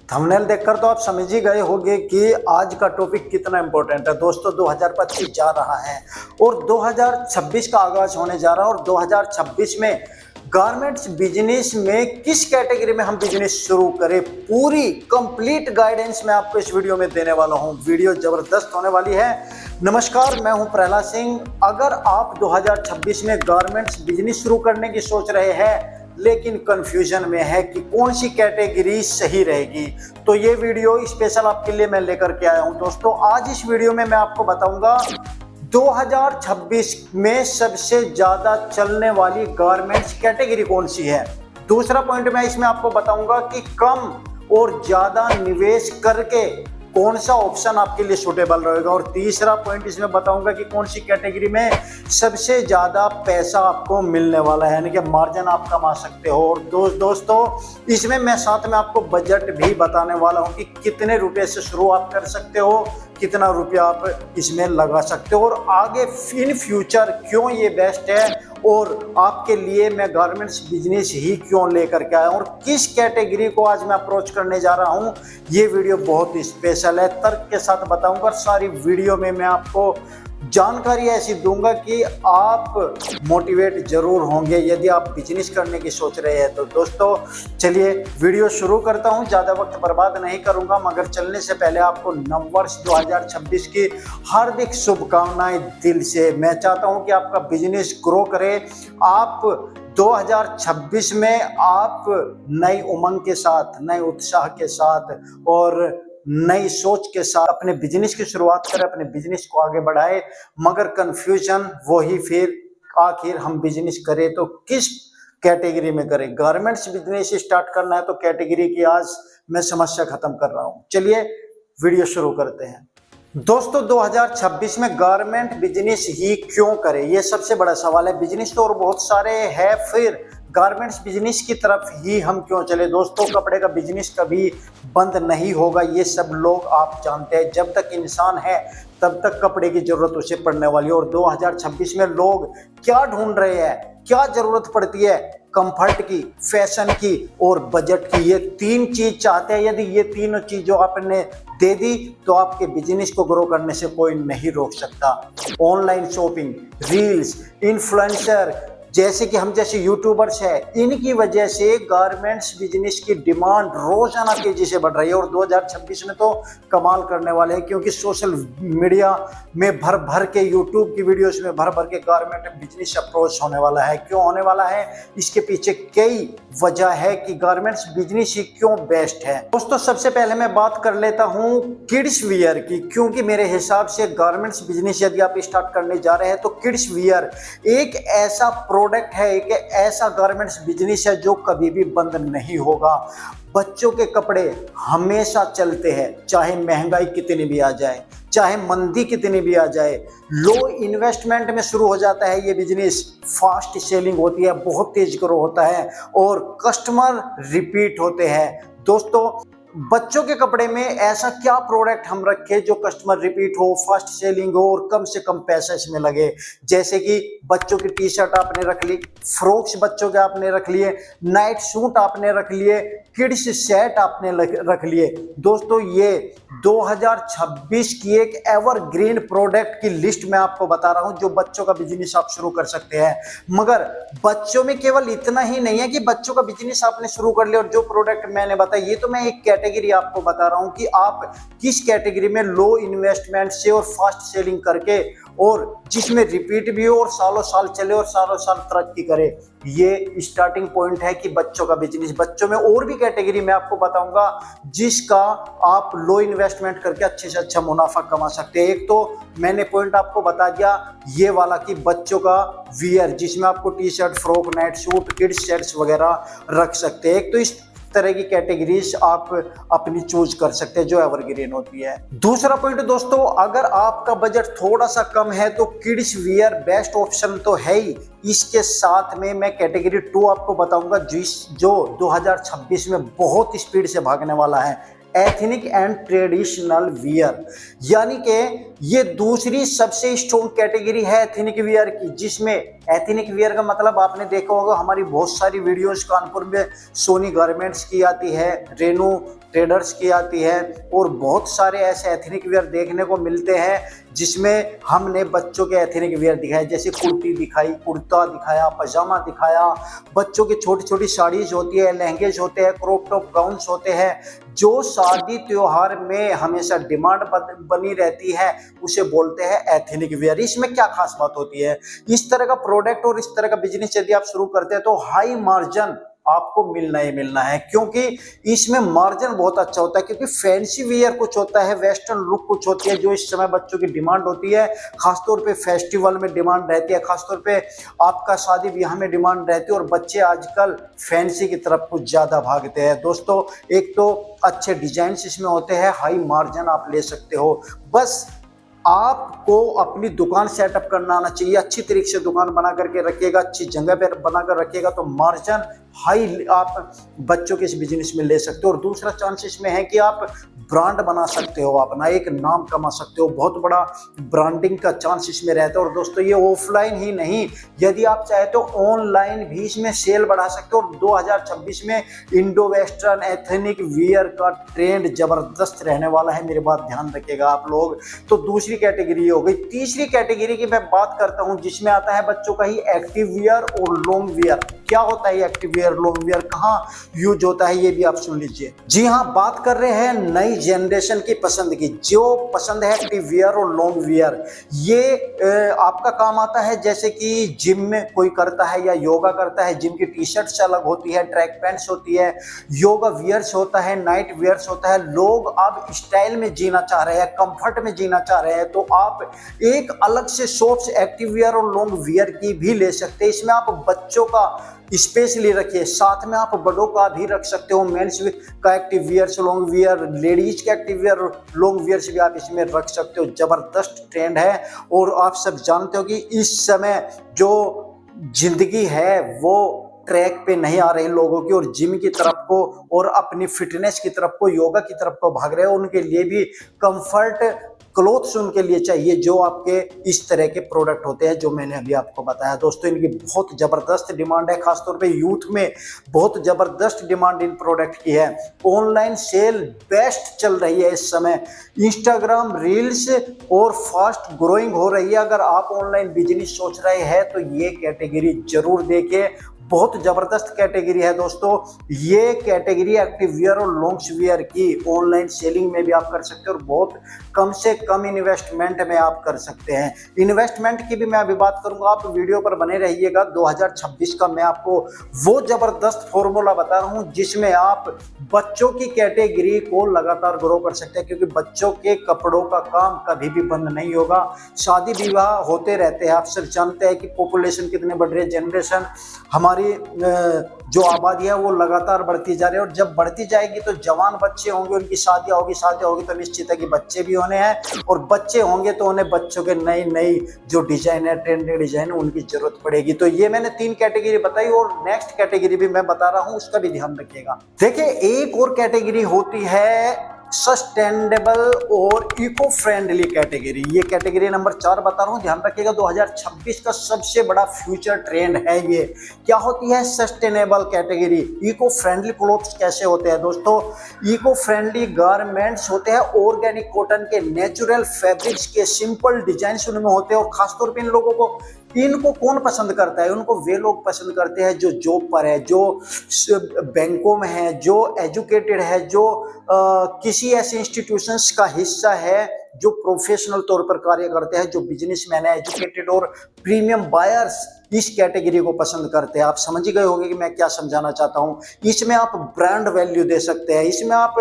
Thumbnail देखकर तो आप समझ ही गए होंगे कि आज का टॉपिक कितना इंपॉर्टेंट है। दोस्तों 2025 जा रहा है और 2026 का आगाज होने जा रहा है और 2026 में गारमेंट्स बिजनेस में किस कैटेगरी में हम बिजनेस शुरू करें, पूरी कंप्लीट गाइडेंस मैं आपको इस वीडियो में देने वाला हूं। वीडियो जबरदस्त होने वाली है। नमस्कार, मैं हूं प्रहलाद सिंह। अगर आप 2026 में गारमेंट्स बिजनेस शुरू करने की सोच रहे हैं लेकिन कंफ्यूजन में है कि कौन सी कैटेगरी सही रहेगी, तो ये वीडियो स्पेशल आपके लिए मैं लेकर के आया हूं। दोस्तों आज इस वीडियो में मैं आपको बताऊंगा 2026 में सबसे ज्यादा चलने वाली गारमेंट्स कैटेगरी कौन सी है। दूसरा पॉइंट मैं इसमें आपको बताऊंगा कि कम और ज्यादा निवेश करके कौन सा ऑप्शन आपके लिए सूटेबल रहेगा। और तीसरा पॉइंट इसमें बताऊंगा कि कौन सी कैटेगरी में सबसे ज्यादा पैसा आपको मिलने वाला है, यानी कि मार्जिन आप कमा सकते हो। और दोस्तों इसमें मैं साथ में आपको बजट भी बताने वाला हूं कि कितने रुपए से शुरुआत कर सकते हो, कितना रुपया आप इसमें लगा सकते हो और आगे इन फ्यूचर क्यों ये बेस्ट है और आपके लिए मैं गारमेंट्स बिजनेस ही क्यों लेकर के आया हूं और किस कैटेगरी को आज मैं अप्रोच करने जा रहा हूं। ये वीडियो बहुत स्पेशल है, तर्क के साथ बताऊंगा। सारी वीडियो में मैं आपको जानकारी ऐसी दूंगा कि आप मोटिवेट जरूर होंगे यदि आप बिजनेस करने की सोच रहे हैं। तो दोस्तों चलिए वीडियो शुरू करता हूं, ज़्यादा वक्त बर्बाद नहीं करूंगा। मगर चलने से पहले आपको नववर्ष 2026 की हार्दिक शुभकामनाएं दिल से। मैं चाहता हूं कि आपका बिजनेस ग्रो करे। आप 2026 में आप नई उमंग के साथ, नए उत्साह के साथ और नई सोच के साथ अपने बिजनेस की शुरुआत करें, अपने बिजनेस को आगे बढ़ाए। मगर कंफ्यूजन वही, फिर आखिर हम बिजनेस करें तो किस कैटेगरी में करें। गारमेंट्स बिजनेस स्टार्ट करना है तो कैटेगरी की आज मैं समस्या खत्म कर रहा हूं। चलिए वीडियो शुरू करते हैं। दोस्तों 2026 में गारमेंट बिजनेस ही क्यों करें, ये सबसे बड़ा सवाल है। बिजनेस तो और बहुत सारे हैं, फिर गारमेंट्स बिजनेस की तरफ ही हम क्यों चले। दोस्तों कपड़े का बिजनेस कभी बंद नहीं होगा, ये सब लोग आप जानते हैं। जब तक इंसान है तब तक कपड़े की जरूरत उसे पड़ने वाली है। और 2026 में लोग क्या ढूंढ रहे हैं, क्या जरूरत पड़ती है, कंफर्ट की, फैशन की और बजट की। ये तीन चीज चाहते हैं। यदि ये तीनों चीजों आपने दे दी तो आपके बिजनेस को ग्रो करने से कोई नहीं रोक सकता। ऑनलाइन शॉपिंग, रील्स, इन्फ्लुएंसर जैसे कि हम जैसे यूट्यूबर्स हैं, इनकी वजह से गारमेंट्स बिजनेस की डिमांड रोजाना तेजी से बढ़ रही है। और 2026 में तो कमाल करने वाले हैं, क्योंकि सोशल मीडिया में भर भर के, यूट्यूब की वीडियोस में भर भर के गारमेंट बिजनेस अप्रोच होने वाला है। क्यों होने वाला है, इसके पीछे कई वजह है कि गारमेंट्स बिजनेस ही क्यों बेस्ट है। दोस्तों सबसे पहले मैं बात कर लेता हूं किड्स वियर की, क्योंकि मेरे हिसाब से गारमेंट्स बिजनेस यदि आप स्टार्ट करने जा रहे हैं तो किड्स वियर एक ऐसा प्रोडक्ट है, एक ऐसा गारमेंट्स बिजनेस है जो कभी भी बंद नहीं होगा। बच्चों के कपड़े हमेशा चलते हैं, चाहे महंगाई कितनी भी आ जाए, चाहे मंदी कितनी भी आ जाए। लो इन्वेस्टमेंट में शुरू हो जाता है ये बिजनेस, फास्ट सेलिंग होती है, बहुत तेज ग्रो होता है और कस्टमर रिपीट होते हैं। दोस्तों बच्चों के कपड़े में ऐसा क्या प्रोडक्ट हम रखें जो कस्टमर रिपीट हो, फास्ट सेलिंग हो और कम से कम पैसा इसमें लगे। जैसे कि बच्चों की टी शर्ट आपने रख ली, फ्रॉक्स बच्चों के आपने रख लिए, नाइट सूट आपने रख लिए, किड्स सेट आपने रख लिए। दोस्तों ये 2026 की एक एवरग्रीन प्रोडक्ट की लिस्ट मैं आपको बता रहा हूं जो बच्चों का बिजनेस आप शुरू कर सकते हैं। मगर बच्चों में केवल इतना ही नहीं है कि बच्चों का बिजनेस आपने शुरू कर लिया और जो प्रोडक्ट मैंने बताया, ये तो मैं एक कैटेगरी आपको बता रहा हूं कि आप किस कैटेगरी में लो इन्वेस्टमेंट से और फास्ट सेलिंग करके और जिसमें रिपीट भी हो और सालों साल चले और सालों साल तरक्की करे। ये स्टार्टिंग पॉइंट है कि बच्चों का बिजनेस। बच्चों में और भी कैटेगरी मैं आपको बताऊंगा जिसका आप लो इन्वेस्टमेंट करके अच्छे से अच्छा मुनाफा कमा सकते हैं। एक तो मैंने पॉइंट आपको बता दिया ये वाला कि बच्चों का वियर, जिसमें आपको T shirt, frock, night suit, kids sets वगैरह रख सकते हैं। एक तो इस तरह की कैटेगरीज आप अपनी चूज कर सकते हैं जो एवरग्रीन होती है। दूसरा पॉइंट दोस्तों, अगर आपका बजट थोड़ा सा कम है तो किड्स वियर बेस्ट ऑप्शन तो है ही। इसके साथ में मैं कैटेगरी 2 आपको बताऊंगा जो 2026 में बहुत स्पीड से भागने वाला है। एथनिक एंड ट्रेडिशनल वियर, यानी कि ये दूसरी सबसे स्ट्रॉन्ग कैटेगरी है एथनिक वियर की, जिसमें एथनिक वियर का मतलब आपने देखा होगा हमारी बहुत सारी वीडियोस कानपुर में सोनी गारमेंट्स की आती है, रेनू ट्रेडर्स की आती है, और बहुत सारे ऐसे एथनिक वियर देखने को मिलते हैं जिसमें हमने बच्चों के एथनिक वियर दिखाए, जैसे कुर्ती दिखाई, कुर्ता दिखाया, पजामा दिखाया, बच्चों की छोटी छोटी साड़ीज होती है, लहंगेज होते हैं, क्रॉप टॉप गाउन्स होते हैं, जो शादी त्योहार में हमेशा डिमांड बनी रहती है, उसे बोलते हैं एथनिक वियर। इसमें क्या खास बात होती है, इस तरह का प्रोडक्ट और इस तरह का बिजनेस यदि आप शुरू करते हैं तो हाई मार्जिन आपको मिलना ही मिलना है, क्योंकि इसमें मार्जिन बहुत अच्छा होता है। क्योंकि फैंसी वियर कुछ होता है, वेस्टर्न लुक कुछ होती है, जो इस समय बच्चों की डिमांड होती है, खासतौर पे फेस्टिवल में डिमांड रहती है, खासतौर पे आपका शादी ब्याह में डिमांड रहती है, और बच्चे आजकल फैंसी की तरफ कुछ ज्यादा भागते हैं। दोस्तों, एक तो अच्छे डिजाइन इसमें होते हैं, हाई मार्जिन आप ले सकते हो। बस आपको अपनी दुकान सेटअप करना आना चाहिए, अच्छी तरीके से दुकान बना करके रखिएगा, अच्छी जगह पर बनाकर रखिएगा तो मार्जिन हाई आप बच्चों के इस बिजनेस में ले सकते हो। और दूसरा चांस इसमें है कि आप ब्रांड बना सकते हो, अपना एक नाम कमा सकते हो, बहुत बड़ा ब्रांडिंग का चांस इसमें रहता है। और दोस्तों, ये ऑफलाइन ही नहीं, यदि आप चाहे तो ऑनलाइन भी इसमें सेल बढ़ा सकते हो। और 2026 में इंडो वेस्टर्न एथनिक वियर का ट्रेंड जबरदस्त रहने वाला है, मेरी बात ध्यान रखिएगा आप लोग। तो दूसरी कैटेगरी हो गई। तीसरी कैटेगरी की मैं बात करता हूं, जिसमें आता है बच्चों का ही एक्टिव वियर और लॉन्ग वियर। क्या होता है एक्टिव वियर, लॉन्ग वियर, कहाँ यूज होता है, ये भी आप सुन लीजिए। जी हाँ, बात कर रहे हैं नई जनरेशन की पसंद की, जो पसंद है एक्टिव वियर और लॉन्ग वियर। ये आपका काम आता है, जैसे कि जिम में कोई करता है या योगा करता है, जिम की टी शर्ट्स अलग होती है, ट्रैक पैंट्स होती है, योगा वियर्स होता है, नाइट वियर्स होता है। लोग अब स्टाइल में जीना चाह रहे हैं, कंफर्ट में जीना चाह रहे हैं, तो आप एक अलग से शॉप्स एक्टिव वियर और लॉन्ग वियर की भी ले सकते हैं। इसमें आप बच्चों का स्पेशली रखिए, साथ में आप बड़ों का भी रख सकते हो, मेंस का active wears, long wear, ladies के एक्टिव वियर, लॉन्ग वियर्स भी आप इसमें रख सकते हो। जबरदस्त ट्रेंड है। और आप सब जानते हो कि इस समय जो जिंदगी है वो ट्रैक पे नहीं आ रही लोगों की, और जिम की तरफ को और अपनी फिटनेस की तरफ को, योगा की तरफ को भाग रहे हो। उनके लिए भी कंफर्ट क्लोथ्स उनके लिए चाहिए, जो आपके इस तरह के प्रोडक्ट होते हैं जो मैंने अभी आपको बताया। दोस्तों, इनकी बहुत जबरदस्त डिमांड है, खासतौर पे यूथ में बहुत जबरदस्त डिमांड इन प्रोडक्ट की है। ऑनलाइन सेल बेस्ट चल रही है इस समय, इंस्टाग्राम रील्स और फास्ट ग्रोइंग हो रही है। अगर आप ऑनलाइन बिजनेस सोच रहे हैं तो ये कैटेगरी जरूर देखिए, बहुत जबरदस्त कैटेगरी है दोस्तों। ये कैटेगरी एक्टिव वियर और लॉन्ग वियर की ऑनलाइन सेलिंग में भी आप कर सकते हो, और बहुत कम से कम इन्वेस्टमेंट में आप कर सकते हैं। इन्वेस्टमेंट की भी मैं अभी बात करूंगा, आप वीडियो पर बने रहिएगा। 2026 का मैं आपको वो जबरदस्त फॉर्मूला बता रहा हूं जिसमें आप बच्चों की कैटेगरी को लगातार ग्रो कर सकते हैं, क्योंकि बच्चों के कपड़ों का काम कभी भी बंद नहीं होगा। शादी विवाह होते रहते हैं, आप सब जानते हैं कि पॉपुलेशन कितने बढ़ रही है, जनरेशन हमारी जो आबादी है वो लगातार बढ़ती जा रही है। और जब बढ़ती जाएगी तो जवान बच्चे होंगे, उनकी शादियां होगी तो निश्चित है कि बच्चे भी होने हैं, और बच्चे होंगे तो उन्हें बच्चों के नई नई जो डिजाइन है, ट्रेंडी डिजाइन है, उनकी जरूरत पड़ेगी। तो ये मैंने 3 कैटेगरी बताई, और नेक्स्ट कैटेगरी भी मैं बता रहा हूं, उसका भी ध्यान रखिएगा। देखिए, एक और कैटेगरी होती है सस्टेनेबल और इको फ्रेंडली कैटेगरी। ये कैटेगरी नंबर 4 बता रहा हूं, ध्यान रखिएगा। 2026 का सबसे बड़ा फ्यूचर ट्रेंड है ये। क्या होती है sustainable category? Eco friendly clothes कैसे होते हैं दोस्तों? इको फ्रेंडली गारमेंट्स होते हैं ऑर्गेनिक कॉटन के, नेचुरल फैब्रिक्स के, सिंपल डिजाइन उनमें होते हैं। और खासतौर पर इनको कौन पसंद करता है? उनको वे लोग पसंद करते हैं जो जॉब पर है, जो बैंकों में है, जो एजुकेटेड है, जो किसी ऐसे इंस्टीट्यूशंस का हिस्सा है, जो प्रोफेशनल तौर पर कार्य करते हैं, जो बिजनेसमैन है, एजुकेटेड और प्रीमियम बायर्स इस कैटेगरी को पसंद करते हैं। आप समझ गए होंगे कि मैं क्या समझाना चाहता हूं। इसमें आप ब्रांड वैल्यू दे सकते हैं, इसमें आप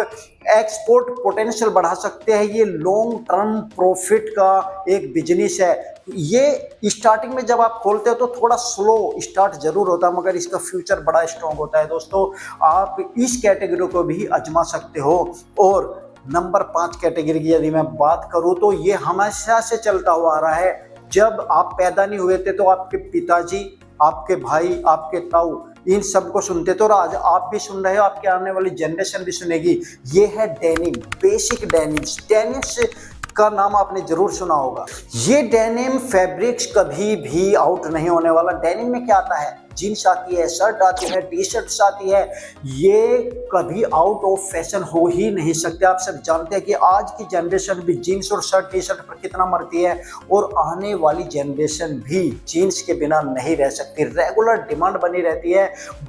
एक्सपोर्ट पोटेंशियल बढ़ा सकते हैं। ये लॉन्ग टर्म प्रॉफिट का एक बिजनेस है। ये स्टार्टिंग में जब आप खोलते हो तो थोड़ा स्लो स्टार्ट जरूर होता है, मगर इसका फ्यूचर बड़ा स्ट्रॉन्ग होता है दोस्तों। आप इस कैटेगरी को भी आजमा सकते हो। और नंबर 5 कैटेगरी की यदि मैं बात करूं तो ये हमेशा से चलता हुआ आ रहा है। जब आप पैदा नहीं हुए थे तो आपके पिताजी, आपके भाई, आपके ताऊ इन सबको सुनते थे और आज आप भी सुन रहे हो, आपके आने वाली जनरेशन भी सुनेगी। ये है डेनिम, बेसिक डेनिम्स। डेनिम्स का नाम आपने जरूर सुना होगा। ये डेनिम फैब्रिक्स कभी भी आउट नहीं होने वाला। डेनिम में क्या आता है, जीन्स आती है, शर्ट आती है, टी शर्ट्स आती है, ये कभी आउट ऑफ फैशन हो ही नहीं सकते। आप सब जानते हैं कि आज की जनरेशन भी जीन्स और शर्ट टी शर्ट पर कितना मरती है और आने वाली जनरेशन भी जीन्स के बिना नहीं रह सकती। रेगुलर डिमांड बनी रहती है,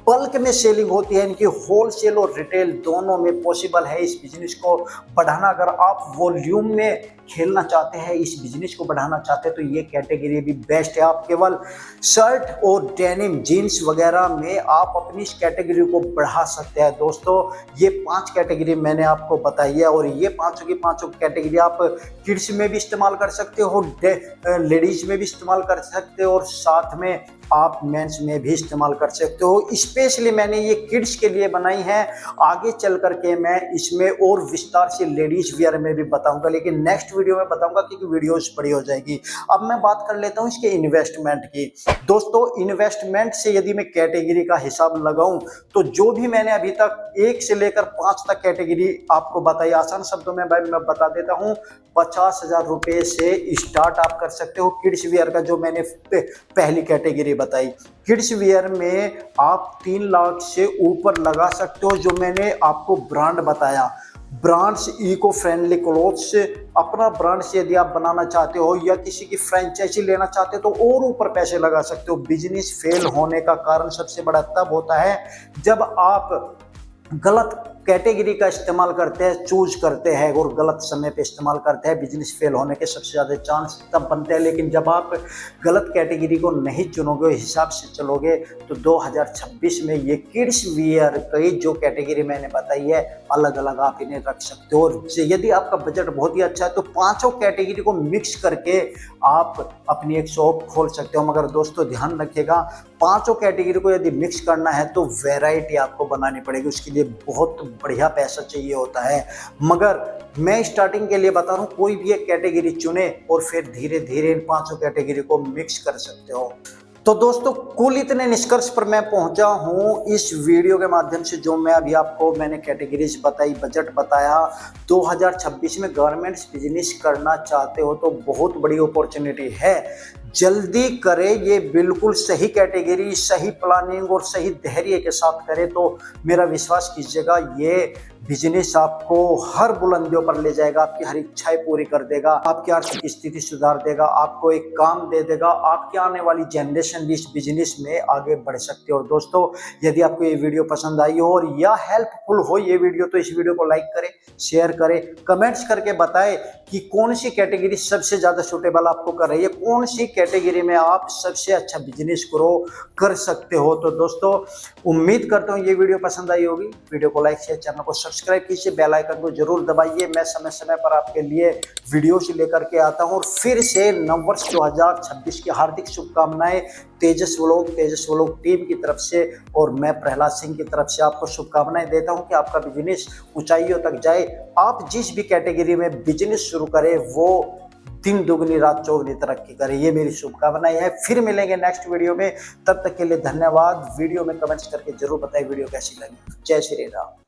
बल्क में सेलिंग होती है इनकी, होलसेल और रिटेल दोनों में पॉसिबल है इस बिजनेस को बढ़ाना। अगर आप वॉल्यूम में खेलना चाहते हैं, इस बिजनेस को बढ़ाना चाहते हैं, तो ये कैटेगरी भी बेस्ट है। आप केवल शर्ट और डेनिम जीन्स वगैरह में आप अपनी इस कैटेगरी को बढ़ा सकते हैं। दोस्तों ये 5 कैटेगरी मैंने आपको बताई है और ये पांचों की पांचों कैटेगरी आप किड्स में भी इस्तेमाल कर सकते हो, लेडीज में भी इस्तेमाल कर सकते हो और साथ में आप मेंस में भी इस्तेमाल कर सकते हो। स्पेशली मैंने ये किड्स के लिए बनाई है, आगे चल करके मैं इसमें और विस्तार से लेडीज वियर में भी बताऊंगा, लेकिन नेक्स्ट वीडियो में बताऊंगा क्योंकि वीडियोस बड़ी हो जाएगी। अब मैं बात कर लेता हूं इसके इन्वेस्टमेंट की। दोस्तों इन्वेस्टमेंट से यदि मैं कैटेगरी का हिसाब लगाऊं तो जो भी मैंने अभी तक 1 से लेकर 5 तक कैटेगरी आपको बताई, आसान शब्दों में भाई मैं बता देता हूं, 50,000 रुपए से स्टार्ट आप कर सकते हो। किड्स वियर का जो मैंने पहली कैटेगरी बताई, किड्स वियर में आप 3 लाख से ऊपर लगा सकते हो। जो मैंने आपको ब्रांड बताया, ब्रांड्स इको फ्रेंडली क्लोथ्स, अपना ब्रांड से यदि आप बनाना चाहते हो या किसी की फ्रेंचाइजी लेना चाहते हो तो और ऊपर पैसे लगा सकते हो। बिजनेस फेल होने का कारण सबसे बड़ा तब होता है जब आप गलत कैटेगरी का इस्तेमाल करते हैं, चूज करते हैं और गलत समय पे इस्तेमाल करते हैं। बिजनेस फेल होने के सबसे ज़्यादा चांस तब बनते हैं। लेकिन जब आप गलत कैटेगरी को नहीं चुनोगे, हिसाब से चलोगे, तो 2026 में ये किड्स वियर की जो कैटेगरी मैंने बताई है अलग अलग आप इन्हें रख सकते हो। और यदि आपका बजट बहुत ही अच्छा है तो 5 कैटेगरी को मिक्स करके आप अपनी एक शॉप खोल सकते हो। मगर दोस्तों ध्यान रखिएगा, 5 कैटेगरी को यदि मिक्स करना है तो वैरायटी आपको बनानी पड़ेगी, उसके लिए बहुत बढ़िया पैसा चाहिए होता है। मगर मैं स्टार्टिंग के लिए बता रहा हूँ, कोई भी एक कैटेगरी चुने और फिर धीरे धीरे इन 5 कैटेगरी को मिक्स कर सकते हो। तो दोस्तों कुल इतने निष्कर्ष पर मैं पहुंचा हूं इस वीडियो के माध्यम से, जो मैं अभी आपको मैंने कैटेगरीज बताई, बजट बताया। 2026 में गारमेंट्स बिजनेस करना चाहते हो तो बहुत बड़ी अपॉर्चुनिटी है, जल्दी करें। ये बिल्कुल सही कैटेगरी, सही प्लानिंग और सही धैर्य के साथ करें तो मेरा विश्वास कीजिएगा ये बिजनेस आपको हर बुलंदियों पर ले जाएगा, आपकी हर इच्छाएं पूरी कर देगा, आपकी आर्थिक स्थिति सुधार देगा, आपको एक काम दे देगा। आपकी आने वाली जनरेशन भी इस बिजनेस में आगे बढ़ सकती है। और दोस्तों यदि आपको ये वीडियो पसंद आई हो और या हेल्पफुल हो ये वीडियो तो इस वीडियो को लाइक करें, शेयर करें, कमेंट्स करके बताएं कि कौन सी कैटेगरी सबसे ज़्यादा सूटेबल आपको कर रही है, कौन सी कैटेगरी में आप सबसे अच्छा बिजनेस ग्रो कर सकते हो। तो दोस्तों उम्मीद करता हूँ ये वीडियो पसंद आई होगी। वीडियो को लाइक शेयर, चैनल को सब्सक्राइब कीजिए, बेल आइकन को जरूर दबाइए। मैं समय समय पर आपके लिए वीडियोस लेकर के आता हूँ। और फिर से नववर्ष 2026 की हार्दिक शुभकामनाएं तेजस व्लॉग टीम की तरफ से और मैं प्रहलाद सिंह की तरफ से आपको शुभकामनाएं देता हूं कि आपका बिजनेस ऊंचाइयों तक जाए। आप जिस भी कैटेगरी में बिजनेस शुरू करें वो दिन दुगनी रात चौगनी तरक्की करे, ये मेरी शुभकामनाएं है। फिर मिलेंगे नेक्स्ट वीडियो में, तब तक के लिए धन्यवाद। वीडियो में कमेंट्स करके जरूर बताएं वीडियो कैसी लगी। जय श्री राम।